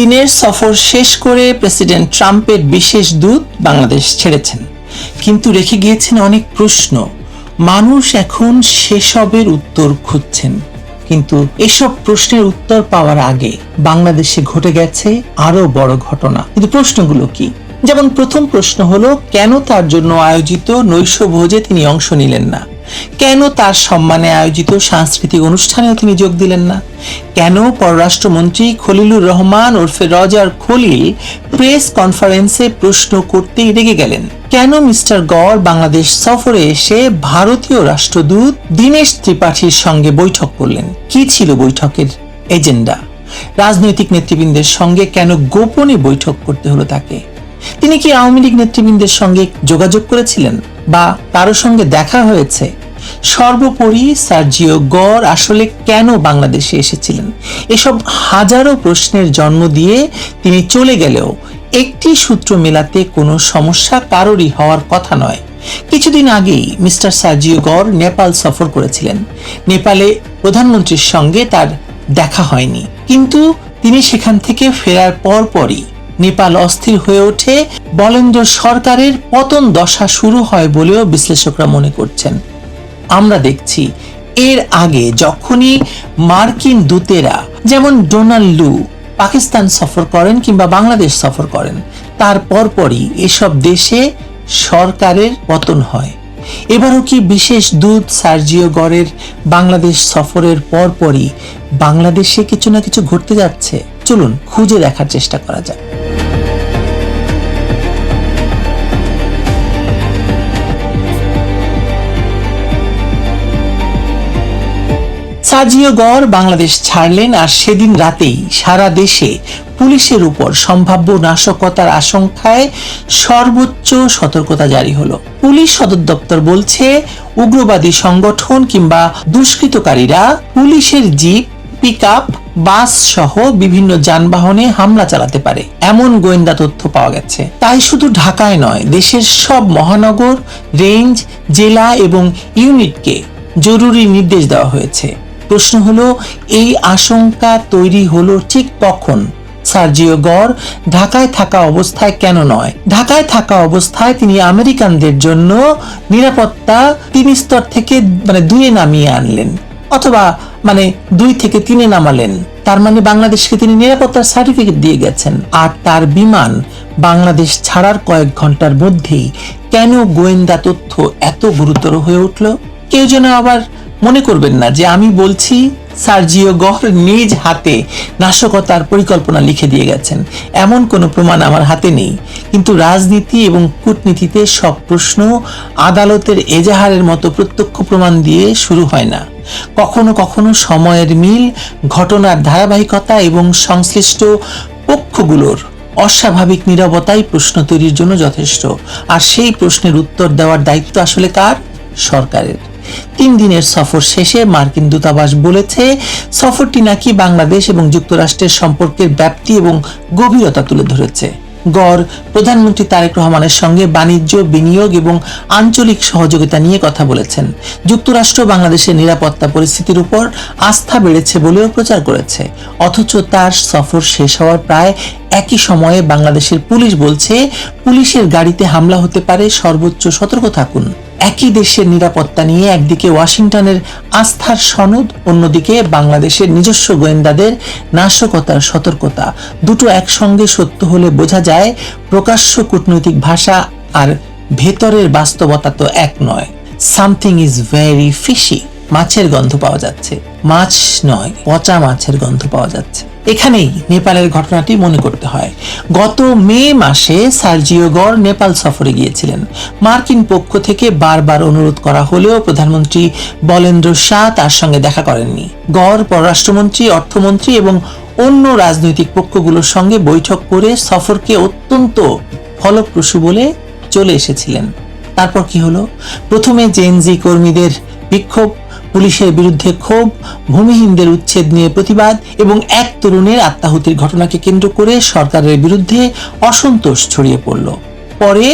দিনের সফর শেষ করে প্রেসিডেন্ট ট্রাম্পের বিশেষ দূত বাংলাদেশ ছেড়েছেন, কিন্তু রেখে গিয়েছেন অনেক প্রশ্ন। মানুষ এখন সেসবের উত্তর খুঁজছেন, কিন্তু এসব প্রশ্নের উত্তর পাওয়ার আগে বাংলাদেশে ঘটে গেছে আরো বড় ঘটনা। কিন্তু প্রশ্নগুলো কি? যেমন প্রথম প্রশ্ন হলো, কেন তার জন্য আয়োজিত নৈশভোজে তিনি অংশ নিলেন না? কেন তার সম্মানে আয়োজিত সাংস্কৃতিক অনুষ্ঠানেও তিনি যোগ দিলেন না? কেন পররাষ্ট্রমন্ত্রী খলিলুর রহমান ওরফে রজার খলিল প্রেস কনফারেন্সে প্রশ্ন করতেই রেগে গেলেন? কেন মিস্টার গড় বাংলাদেশ সফরে এসে ভারতীয় রাষ্ট্রদূত দীনেশ ত্রিপাঠীর সঙ্গে বৈঠক করলেন? কি ছিল বৈঠকের এজেন্ডা? রাজনৈতিক নেতৃবৃন্দের সঙ্গে কেন গোপনে বৈঠক করতে হলো তাকে? তিনি কি আওয়ামী লীগ নেতৃবৃন্দের সঙ্গে যোগাযোগ করেছিলেন বা কারো সঙ্গে দেখা হয়েছে? সর্বোপরি সার্জিও গড় আসলে কেন বাংলাদেশে এসেছিলেন? এসব হাজারো প্রশ্নের জন্ম দিয়ে তিনি চলে গেলেও একটি সূত্র মেলাতে কোনো সমস্যা কারোরই হওয়ার কথা নয়। কিছুদিন আগেই মিস্টার সার্জিও গড় নেপাল সফর করেছিলেন। নেপালে প্রধানমন্ত্রীর সঙ্গে তার দেখা হয়নি, কিন্তু তিনি সেখান থেকে ফেরার পরপরই নেপাল অস্থির হয়ে ওঠে। বলেন্দ্র সরকারের পতন দশা শুরু হয় বলেও বিশ্লেষকরা মনে করছেন। আমরা দেখছি এর আগে যখনই মার্কিন দূতেরা যেমন ডোনাল্ড লু পাকিস্তান সফর করেন কিংবা বাংলাদেশ সফর করেন, তার পরপরই এসব দেশে সরকারের পতন হয়। এবারও কি বিশেষ দূত সার্জিও গড়ের বাংলাদেশ সফরের পরপরই বাংলাদেশে কিছু না কিছু ঘটতে যাচ্ছে? চলুন খুঁজে দেখার চেষ্টা করা যাক। সার্জিও গড় বাংলাদেশ ছাড়লেন, আর সেদিন রাতেই সারা দেশে পুলিশের উপর সম্ভাব্য নাশকতার আশঙ্কায় সর্বোচ্চ সতর্কতা জারি হলো। পুলিশ সদর দপ্তর বলছে, উগ্রবাদী সংগঠন কিংবা দুষ্কৃতকারীরা পুলিশের জিপ, পিকআপ, বাস সহ বিভিন্ন যানবাহনে হামলা চালাতে পারে, এমন গোয়েন্দা তথ্য পাওয়া গেছে। তাই শুধু ঢাকায় নয়, দেশের সব মহানগর, রেঞ্জ, জেলা এবং ইউনিটকে জরুরি নির্দেশ দেওয়া হয়েছে। প্রশ্ন হলো, এই আশঙ্কা তৈরি হলো ঠিক কখন? সার্জিও গড় ঢাকায় থাকা অবস্থায় কেন নয়? ঢাকায় থাকা অবস্থায় তিনি আমেরিকানদের জন্য নিরাপত্তা 3 স্তর থেকে 2-এ নামিয়ে আনলেন, অথবা 2 থেকে 3-এ নামালেন। তার মানে বাংলাদেশকে তিনি নিরাপত্তার সার্টিফিকেট দিয়ে গেছেন। আর তার বিমান বাংলাদেশ ছাড়ার কয়েক ঘন্টার মধ্যেই কেন গোয়েন্দা তথ্য এত গুরুতর হয়ে উঠল? কেউ যেন আবার মনে করবেন না যে আমি বলছি সার্জিও গড় নিজ হাতে নাশকতার পরিকল্পনা লিখে দিয়ে গেছেন। এমন কোনো প্রমাণ আমার হাতে নেই, কিন্তু রাজনীতি এবং কূটনীতিতে সব প্রশ্ন আদালতের এজাহারের মতো প্রত্যক্ষ প্রমাণ দিয়ে শুরু হয় না। কখনো কখনো সময়ের মিল, ঘটনার ধারাবাহিকতা এবং সংশ্লিষ্ট পক্ষগুলোর অস্বাভাবিক নীরবতাই প্রশ্ন তৈরির জন্য যথেষ্ট। আর সেই প্রশ্নের উত্তর দেওয়ার দায়িত্ব আসলে কার? সরকারের। 3 দিনের সফর শেষে মার্কিন দূতাবাস বলেছে, সফরটি নাকি বাংলাদেশ এবং যুক্তরাষ্ট্রের সম্পর্কের ব্যাপ্তি এবং গভীরতা তুলে ধরেছে। গড় প্রধানমন্ত্রী তারেক রহমানের সঙ্গে বাণিজ্য, বিনিয়োগ এবং আঞ্চলিক সহযোগিতা নিয়ে কথা বলেছেন। যুক্তরাষ্ট্র বাংলাদেশের নিরাপত্তা পরিস্থিতির উপর আস্থা বেড়েছে বলেও প্রচার করেছে। অথচ তার সফর শেষ হওয়ার প্রায় একই সময়ে বাংলাদেশের পুলিশ বলছে, পুলিশের গাড়িতে হামলা হতে পারে, সর্বোচ্চ সতর্ক থাকুন। একই দেশের নিরাপত্তা নিয়ে একদিকে ওয়াশিংটনের আস্থার সনদ, অন্যদিকে বাংলাদেশের নিজস্ব গোয়েন্দাদের নাশকতার সতর্কতা। দুটো একসঙ্গে সত্য হলে বোঝা যায় প্রকাশ্য কূটনৈতিক ভাষা আর ভেতরের বাস্তবতা তো এক নয়। Something is very fishy. মাছের গন্ধ পাওয়া যাচ্ছে। মাছ নয়, পচা মাছের গন্ধ পাওয়া যাচ্ছে। এখানেই নেপালের ঘটনাটি মনে করতে হয়। গত মে মাসে সার্জিও গড় নেপাল সফরে গিয়েছিলেন। মার্কিন পক্ষ থেকে বারবার অনুরোধ করা হলেও প্রধানমন্ত্রী বলেন্দ্র শাহ তার সঙ্গে দেখা করেননি। গড় পররাষ্ট্রমন্ত্রী, অর্থমন্ত্রী এবং অন্য রাজনৈতিক পক্ষগুলোর সঙ্গে বৈঠক করে সফরকে অত্যন্ত ফলপ্রসূ বলে চলে এসেছিলেন। তারপর কি হলো? প্রথমে জেএনজি কর্মীদের বিক্ষোভ, পুলিশের বিরুদ্ধে ক্ষোভ, ভূমিহীনদের উচ্ছেদ নিয়ে প্রতিবাদ এবং এক তরুণের আত্মাহুতির ঘটনাকে কেন্দ্র করে সরকারের বিরুদ্ধে অসন্তোষ ছড়িয়ে পড়ল। পরে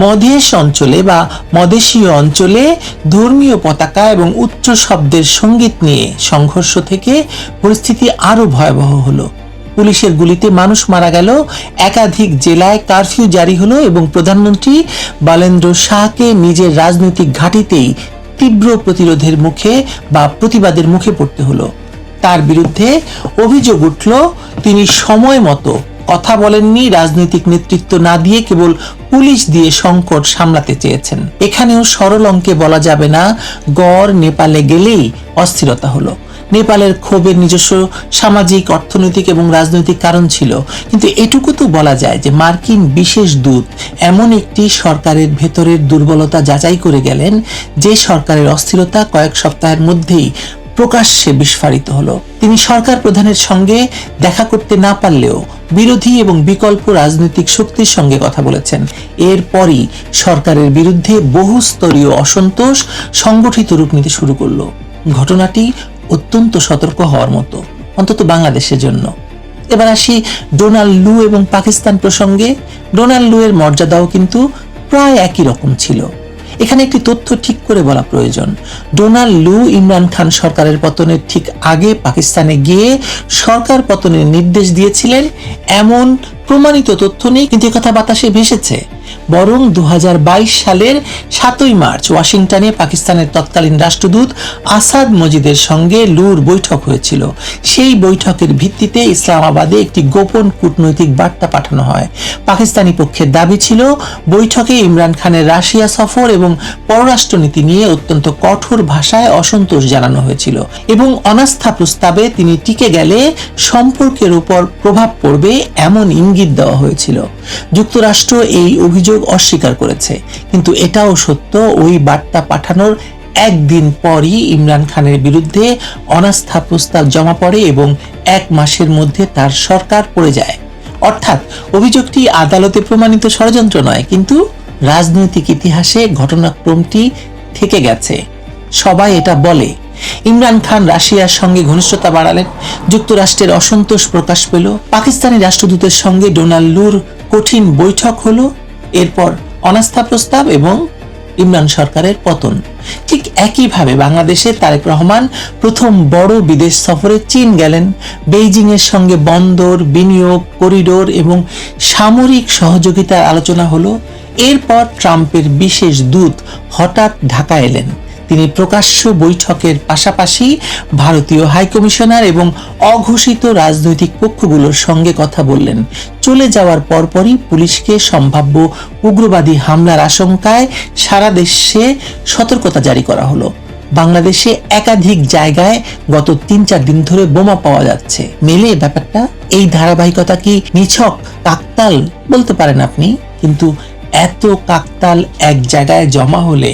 মধেশ অঞ্চলে বা মধেশীয় অঞ্চলে ধর্মীয় পতাকা এবং উচ্চ শব্দের সঙ্গীত নিয়ে সংঘর্ষ থেকে পরিস্থিতি আরো ভয়াবহ হলো। পুলিশের গুলিতে মানুষ মারা গেল, একাধিক জেলায় কারফিউ জারি হলো এবং প্রধানমন্ত্রী বালেন্দ্র শাহকে নিজের রাজনৈতিক ঘাঁটিতেই তীব্র প্রতিরোধের মুখে বা প্রতিবাদের মুখে পড়তে হলো। তার বিরুদ্ধে অভিযোগ উঠল তিনি সময় মতো কথা বলেননি, রাজনৈতিক নেতৃত্ব না দিয়ে কেবল পুলিশ দিয়ে সংকট সামলাতে চেয়েছেন। এখানেও সরল অঙ্কে বলা যাবে না গড় নেপালে গেলেই অস্থিরতা হলো। নেপালের ক্ষোভের নিজস্ব সামাজিক, অর্থনৈতিক এবং রাজনৈতিক কারণ ছিল, কিন্তু এটুকু তো বলা যায় যে মার্কিন বিশেষ দূত এমন একটি সরকারের ভেতরের দুর্বলতা যাচাই করে গেলেন যে সরকারের অস্থিরতা কয়েক সপ্তাহের মধ্যেই প্রকাশ্যে বিস্ফারিত হলো। তিনি সরকার প্রধানের সঙ্গে দেখা করতে না পারলেও বিরোধী এবং বিকল্প রাজনৈতিক শক্তির সঙ্গে কথা বলেছেন। এরপরই সরকারের বিরুদ্ধে বহুস্তরীয় অসন্তোষ সংগঠিত রূপ নিতে শুরু করলো। ঘটনাটি অত্যন্ত সতর্ক হওয়ার মতো, অন্তত বাংলাদেশের জন্য। এবার আসি ডোনাল্ড লু এবং পাকিস্তান প্রসঙ্গে। ডোনাল্ড লু এর মর্যাদাও কিন্তু প্রায় একই রকম ছিল। এখানে একটি তথ্য ঠিক করে বলা প্রয়োজন। ডোনাল্ড লু ইমরান খান সরকারের পতনের ঠিক আগে পাকিস্তানে গিয়ে সরকার পতনের নির্দেশ দিয়েছিলেন এমন প্রমাণিত তথ্য নেই, কিন্তু কথা বাতাসে ভেসেছে। বরং 2022 সালের 7ই মার্চ ওয়াশিংটনে পাকিস্তানের তৎকালীন রাষ্ট্রদূত আসাদ মজিদের সঙ্গে লুর বৈঠক হয়েছিল। সেই বৈঠকের ভিত্তিতে ইসলামাবাদে একটি গোপন কূটনৈতিক বার্তা পাঠানো হয়। পাকিস্তানি পক্ষের দাবি ছিল বৈঠকে ইমরান খানের রাশিয়া সফর এবং পররাষ্ট্রনীতি নিয়ে অত্যন্ত কঠোর ভাষায় অসন্তোষ জানানো হয়েছিল এবং অনাস্থা প্রস্তাবে তিনি টিকে গেলে সম্পর্কের উপর প্রভাব পড়বে এমন ইঙ্গিত দেওয়া হয়েছিল। যুক্তরাষ্ট্র এই অভিযোগ অস্বীকার করেছে, কিন্তু এটাও সত্য ওই বার্তা পাঠানোর একদিন পরই ইমরান খানের বিরুদ্ধে অনাস্থা প্রস্তাব জমা পড়ে এবং 1 মাসের মধ্যে তার সরকার পড়ে যায়। অর্থাৎ অভিযোগটি আদালতে প্রমাণিত ষড়যন্ত্র নয়, কিন্তু রাজনৈতিক ইতিহাসে ঘটনাক্রমটি থেকে গেছে। সবাই এটা বলে। ইমরান খান রাশিয়ার সঙ্গে ঘনিষ্ঠতা বাড়ালেন, যুক্তরাষ্ট্রের অসন্তোষ প্রকাশ পেল, পাকিস্তানি রাষ্ট্রদূতের সঙ্গে ডোনাল্ড লুর কঠিন বৈঠক হলো, এরপর অনাস্থা প্রস্তাব এবং ইমরান সরকারের পতন। ঠিক একইভাবে বাংলাদেশে তারেক রহমান প্রথম বড় বিদেশ সফরে চীন গেলেন। বেইজিং এর সঙ্গে বন্দর, বিনিয়োগ, করিডোর এবং সামরিক সহযোগিতার আলোচনা হলো। এরপর ট্রাম্পের বিশেষ দূত হঠাৎ ঢাকা এলেন। তিনি প্রকাশ্য বৈঠকের পাশাপাশি ভারতীয় হাইকমিশনার এবং অঘোষিত রাজনৈতিক পক্ষগুলোর সঙ্গে কথা বললেন। চলে যাওয়ার পরপরই পুলিশকে সম্ভাব্য উগ্রবাদী হামলার আশঙ্কায় সারা দেশে সতর্কতা জারি করা হলো। বাংলাদেশে একাধিক জায়গায় গত 3-4 দিন ধরে বোমা পাওয়া যাচ্ছে। মেলে ব্যাপারটা? এই ধারাবাহিকতা কি নিছক কাকতাল বলতে পারেন আপনি, কিন্তু এত কাকতাল এক জায়গায় জমা হলে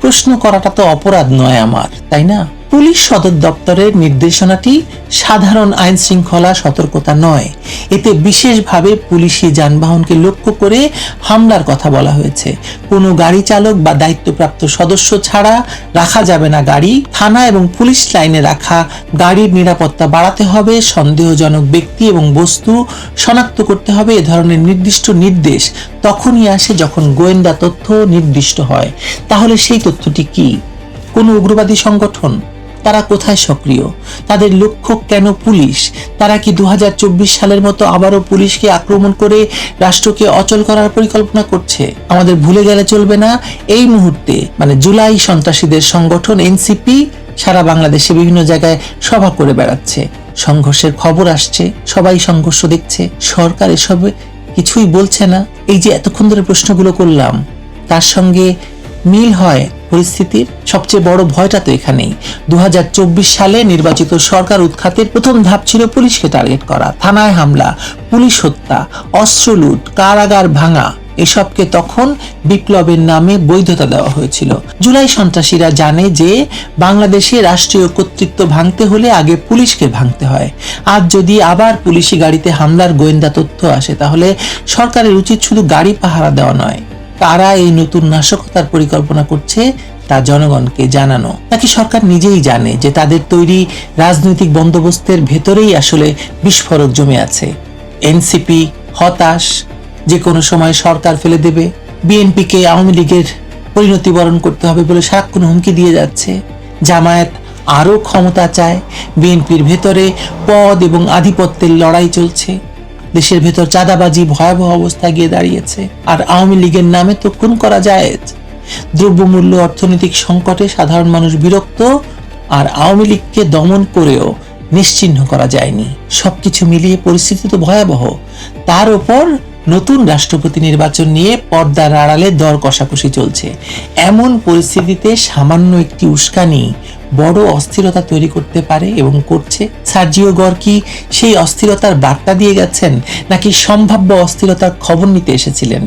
প্রশ্ন করাটা তো অপরাধ নয় আমার, তাই না? পুলিশ সদর দপ্তরের নির্দেশনাটি সাধারণ আইন শৃঙ্খলা সতর্কতা নয়। এতে বিশেষভাবে পুলিশি যানবাহনকে লক্ষ্য করে হামলার কথা বলা হয়েছে। কোনো গাড়ি চালক বা দায়িত্বপ্রাপ্ত সদস্য ছাড়া রাখা যাবে না গাড়ি। থানা এবং পুলিশ লাইনে রাখা গাড়ির নিরাপত্তা বাড়াতে হবে। সন্দেহজনক ব্যক্তি এবং বস্তু শনাক্ত করতে হবে। এ ধরনের নির্দিষ্ট নির্দেশ তখনই আসে যখন গোয়েন্দা তথ্য নির্দিষ্ট হয়। তাহলে সেই তথ্যটি কি? কোনো উগ্রবাদী সংগঠন? তারা কোথায় সক্রিয়? তাদের লক্ষ্য কেন পুলিশ? তারা কি 2024 সালের মতো আবারও পুলিশকে আক্রমণ করে রাষ্ট্রকে অচল করার পরিকল্পনা করছে? আমাদের ভুলে গেলে চলবে না, এই মুহূর্তে জুলাই সন্ত্রাসীদের সংগঠন এনসিপি সারা বাংলাদেশে বিভিন্ন জায়গায় সভা করে বেড়াচ্ছে। সংঘর্ষের খবর আসছে, সবাই সংঘর্ষ দেখছে, সরকার এসবে কিছুই বলছে না। এই যে এতক্ষণ ধরে প্রশ্নগুলো করলাম, তার সঙ্গে মিল হয় পরিস্থিতির? সবচেয়ে বড় ভয়টা তো এখানেই। 2024 সালে নির্বাচিত সরকার উৎখাতের প্রথম ধাপ ছিল পুলিশকে টার্গেট করা, থানায় হামলা, পুলিশ হত্যা, অস্ত্র লুট, কারাগার ভাঙা। এসবকে তখন বিপ্লবের নামে বৈধতা দেওয়া হয়েছিল। জুলাই সন্ত্রাসীরা জানে যে বাংলাদেশে রাষ্ট্রীয় কর্তৃত্ব ভাঙতে হলে আগে পুলিশকে ভাঙতে হয়। আজ যদি আবার পুলিশি গাড়িতে হামলার গোয়েন্দা তথ্য আসে, তাহলে সরকারের উচিত শুধু গাড়ি পাহারা দেওয়া নয়, কারা এই নতুন নাশকতার পরিকল্পনা করছে তা জনগণকে জানানো। নাকি সরকার নিজেই জানে যে তাদের তৈরি রাজনৈতিক বন্দোবস্তের ভেতরেই আসলে বিস্ফোরক জমে আছে? এনসিপি হতাশ, যে কোনো সময় সরকার ফেলে দেবে। বিএনপিকে আওয়ামী লীগের পরিণতি বরণ করতে হবে বলে সারাক্ষণ হুমকি দিয়ে যাচ্ছে। জামায়াত আরও ক্ষমতা চায়। বিএনপির ভেতরে পদ এবং আধিপত্যের লড়াই চলছে। দেশের ভেতর চাঁদাবাজি ভয়াবহ অবস্থায় গিয়ে দাঁড়িয়েছে। আর আওয়ামী লীগের নামে তো খুন করা যায়। দ্রব্যমূল্য, অর্থনৈতিক সংকটে সাধারণ মানুষ বিরক্ত, আর আওয়ামী লীগকে দমন করেও নিশ্চিহ্ন করা যায়নি। সবকিছু মিলিয়ে পরিস্থিতি তো ভয়াবহ। তার উপর নতুন রাষ্ট্রপতি নির্বাচন নিয়ে পর্দার আড়ালে দর কষাকষি চলছে। এমন পরিস্থিতিতে সামান্য একটি উস্কানি বড় অস্থিরতা তৈরি করতে পারে এবং করছে। সার্জিও গর কি সেই অস্থিরতার বার্তা দিয়ে গেছেন, নাকি সম্ভাব্য অস্থিরতার খবর নিতে এসেছিলেন?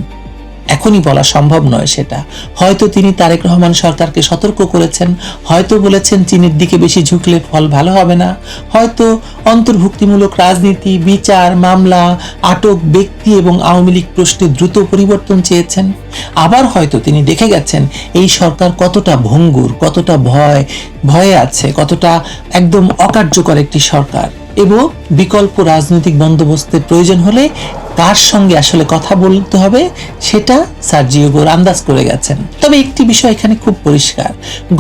এখনই বলা সম্ভব নয় সেটা। হয়তো তিনি তারেক রহমান সরকারকে সতর্ক করেছেন, হয়তো বলেছেন চীনের দিকে বেশি ঝুঁকলে ফল ভালো হবে না, হয়তো অন্তর্ভুক্তিমূলক রাজনীতি, বিচার, মামলা, আটক ব্যক্তি এবং আওয়ামী লীগ প্রশ্নে দ্রুত পরিবর্তন চেয়েছেন। আবার হয়তো তিনি দেখে গেছেন এই সরকার কতটা ভঙ্গুর, কতটা ভয়ে আছে, কতটা একদম অকার্যকর একটি সরকার, এবং বিকল্প রাজনৈতিক বন্দোবস্তের প্রয়োজন হলে কার সঙ্গে আসলে কথা বলতে হবে সেটা সার্জিও গর আন্দাজ করে গেছেন। তবে একটি বিষয় এখানে খুব পরিষ্কার,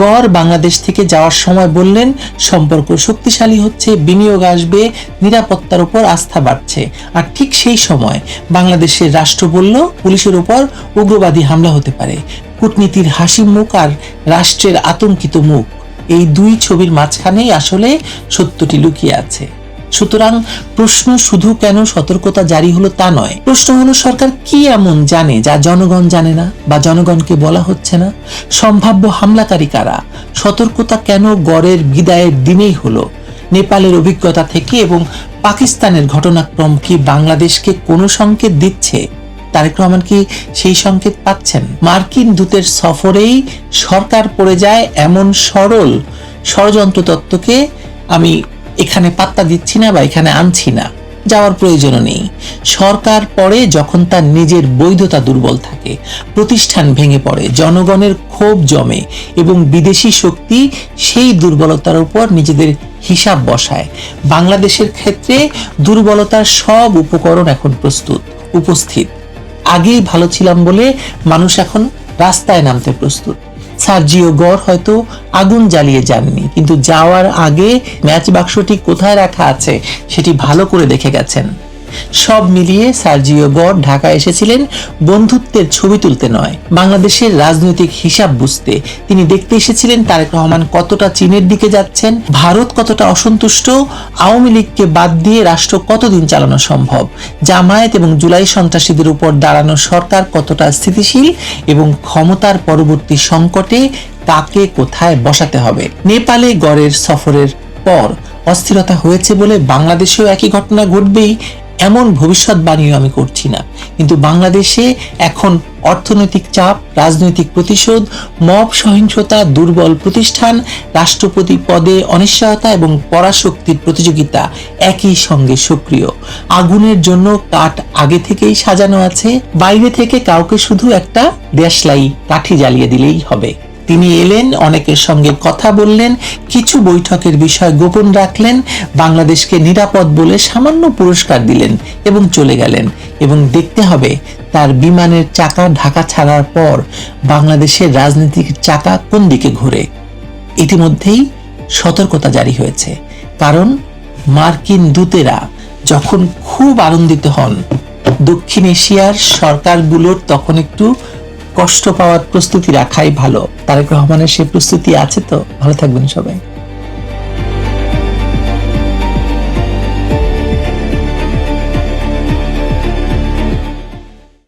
গর বাংলাদেশ থেকে যাওয়ার সময় বললেন সম্পর্ক শক্তিশালী হচ্ছে, বিনিয়োগ আসবে, নিরাপত্তার উপর আস্থা বাড়ছে। আর ঠিক সেই সময় বাংলাদেশের রাষ্ট্র বলল পুলিশের উপর উগ্রবাদী হামলা হতে পারে। কূটনীতির হাসি মুখ আর রাষ্ট্রের আতঙ্কিত মুখ, এই দুই ছবির মাঝখানেই আসলে সত্যটি লুকিয়ে আছে। সুতরাং প্রশ্ন শুধু কেন সতর্কতা জারি হলো তা নয়, প্রশ্ন হলো সরকার কি এমন জানে যা জনগণ জানে না বা জনগণকে বলা হচ্ছে না? সম্ভাব্য হামলাকারী কারা? সতর্কতা কেন গড়ের বিদায়ের দিনেই হলো? নেপালের অভিজ্ঞতা থেকে এবং পাকিস্তানের ঘটনাক্রম কি বাংলাদেশকে কোনো সংকেত দিচ্ছে? তারেক রহমান কি সেই সংকেত পাচ্ছেন? মার্কিন দূতের সফরেই সরকার পড়ে যায় এমন সরল ষড়যন্ত্র তত্ত্বকে আমি এখানে পাত্তা দিচ্ছি না বা এখানে আনছি না, যাওয়ার প্রয়োজনও নেই। সরকার পড়ে যখন তার নিজের বৈধতা দুর্বল থাকে, প্রতিষ্ঠান ভেঙে পড়ে, জনগণের ক্ষোভ জমে এবং বিদেশি শক্তি সেই দুর্বলতার উপর নিজেদের হিসাব বসায়। বাংলাদেশের ক্ষেত্রে দুর্বলতার সব উপকরণ এখন উপস্থিত। আগেই ভালো ছিলাম বলে মানুষ এখন রাস্তায় নামতে প্রস্তুত। সার্জিও গর হয়তো আগুন জ্বালিয়ে যাননি, কিন্তু যাওয়ার আগে ম্যাচ বাক্সটি কোথায় রাখা আছে সেটি ভালো করে দেখে গেছেন। সব মিলিয়ে সার্জিও গর ঢাকা এসেছিলেন বন্ধুত্বের ছবি তুলতে নয়, বাংলাদেশের রাজনৈতিক হিসাব বুঝতে। তিনি দেখতে এসেছিলেন তারেক রহমান কতটা চীনের দিকে যাচ্ছেন, ভারত কতটা অসন্তুষ্ট, আওয়ামী লীগকে বাদ দিয়ে রাষ্ট্র কতদিন চালানো সম্ভব, জামায়াত এবং জুলাই সন্ত্রাসীদের উপর দাঁড়ানো সরকার কতটা স্থিতিশীল এবং ক্ষমতার পরবর্তী সংকটে কাকে কোথায় বসাতে হবে। নেপালে গড়ের সফরের পর অস্থিরতা হয়েছে বলে বাংলাদেশেও একই ঘটনা ঘটবেই এমন ভবিষ্যৎবাণীও আমি করছি না, কিন্তু বাংলাদেশে এখন অর্থনৈতিক চাপ, রাজনৈতিক প্রতিশোধ, মব সহিংসতা, দুর্বল প্রতিষ্ঠান, রাষ্ট্রপতি পদে অনিশ্চয়তা এবং পরাশক্তির প্রতিযোগিতা একই সঙ্গে সক্রিয়। আগুনের জন্য কাঠ আগে থেকেই সাজানো আছে, বাইরে থেকে কাউকে শুধু একটা দেশলাই কাঠি জ্বালিয়ে দিলেই হবে। তিনি এলেন, অনেকের সঙ্গে কথা বললেন, কিছু বৈঠকের বিষয় গোপন রাখলেন, বাংলাদেশকে নিরাপদ বলে সামান্য পুরস্কার দিলেন এবং চলে গেলেন। এবং দেখতে হবে তার বিমানের চাকা ঢাকা ছাড়ার পর বাংলাদেশের রাজনৈতিক চাকা কোন দিকে ঘুরে। ইতিমধ্যেই সতর্কতা জারি হয়েছে, কারণ মার্কিন দূতেরা যখন খুব আনন্দিত হন, দক্ষিণ এশিয়ার সরকারগুলোর তখন একটু কষ্ট পাওয়ার প্রস্তুতি রাখাই ভালো। তারেক রহমানের সেই প্রস্তুতি আছে তো? ভালো থাকবেন সবাই।